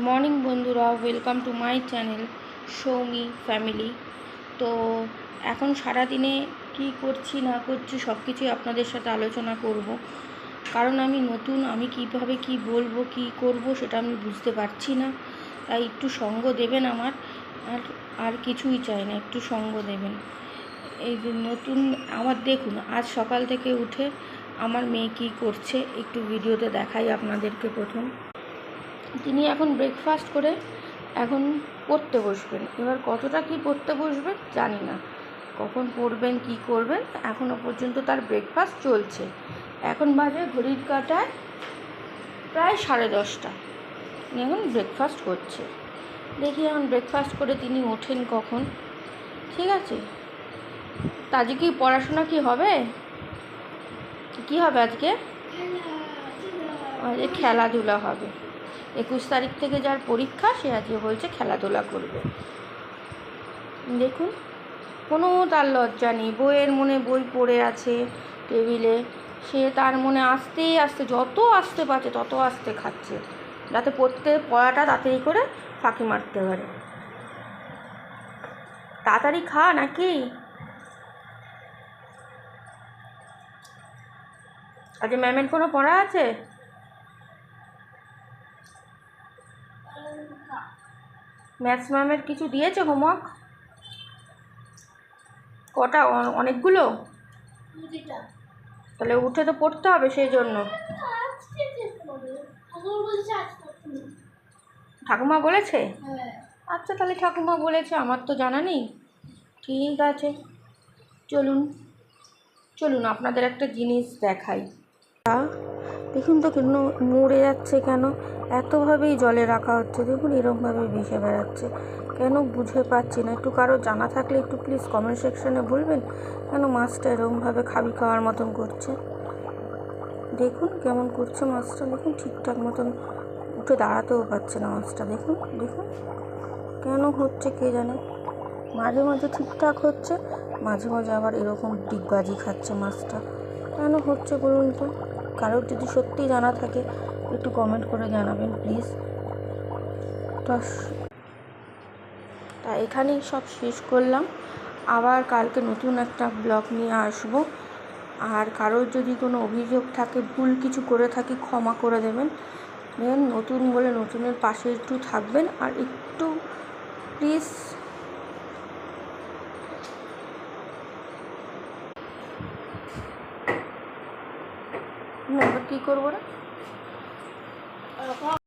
Morning বন্ধুরা, welcome to my channel Soumi family. তো এখন সারাদিনে কি করছি না করছি সব কিছুই আপনাদের সাথে আলোচনা করব। কারণ আমি নতুন, আমি কিভাবে কি বলবো কি করব সেটা আমি বুঝতে পারছি না। তাই একটু সঙ্গ দেবেন আমার, আর আর কিছুই চাই না, একটু সঙ্গ দেবেন। এই যে নতুন আমার দেখুন, আজ সকাল থেকে উঠে আমার মেয়ে কী করছে একটু ভিডিওতে দেখাই আপনাদেরকে। প্রথম তিনি এখন ব্রেকফাস্ট করে এখন পড়তে বসবেন। এবার কতটা কি পড়তে বসবেন জানি না, কখন পড়বেন কি করবেন, এখনও পর্যন্ত তার ব্রেকফাস্ট চলছে। এখন বাজে ঘড়ির কাঁটায় প্রায় 10:30। তিনি এখন ব্রেকফাস্ট করছে। দেখি এখন ব্রেকফাস্ট করে তিনি ওঠেন কখন। ঠিক আছে, তা আজকে কি পড়াশোনা কি হবে? কি হবে আজকে? আজকে খেলাধুলা হবে। 21 তারিখ থেকে যার পরীক্ষা সে আজকে বলছে খেলাধুলা করবে। দেখুন, কোনো তার লজ্জা নেই। বইয়ের মনে বই পড়ে আছে টেবিলে, সে তার মনে আস্তে আস্তে যত আসতে পারছে তত আস্তে খাচ্ছে, যাতে পড়াটা তাড়াতাড়ি করে ফাঁকি মারতে পারে। তাড়াতাড়ি খা নাকি? আজ ম্যামের কোনো পড়া আছে? ম্যাথস ম্যামের কিছু দিয়েছে হোমওয়ার্ক? কটা? অনেকগুলো? তাহলে উঠে তো পড়তে হবে, সেই জন্য। ঠাকুমা বলেছে? আচ্ছা, তাহলে ঠাকুমা বলেছে, আমার তো জানা নেই। ঠিক আছে, চলুন চলুন আপনাদের একটা জিনিস দেখাই। দেখুন তো কেন মরে যাচ্ছে, কেন এতভাবেই জলে রাখা হচ্ছে। দেখুন এরকমভাবে ভেসে বেড়াচ্ছে কেন, বুঝে পাচ্ছি না। একটু কারো জানা থাকলে একটু প্লিজ কমেন্ট সেকশনে বলবেন, কেন মাছটা এরকমভাবে খাবি খাওয়ার মতন করছে। দেখুন কেমন করছে মাছটা, দেখুন ঠিকঠাক মতন উঠে দাঁড়াতেও পারছে না মাছটা। দেখুন দেখুন কেন হচ্ছে কে জানে। মাঝে মাঝে ঠিকঠাক হচ্ছে, মাঝে মাঝে আবার এরকম ডিগবাজি খাচ্ছে মাছটা। কেন হচ্ছে বলুন তো? কারোর যদি সত্যি জানা থাকে একটু কমেন্ট করে জানাবেন প্লিজ। তা এখানেই সব শেষ করলাম। আবার কালকে নতুন একটা ব্লগ নিয়ে আসব। আর কারোর যদি কোনো অভিযোগ থাকে, ভুল কিছু করে থাকি, ক্ষমা করে দেবেন। নতুন বলে নতুনের পাশে একটু থাকবেন, আর একটু প্লিজ এবার কী করবো রে।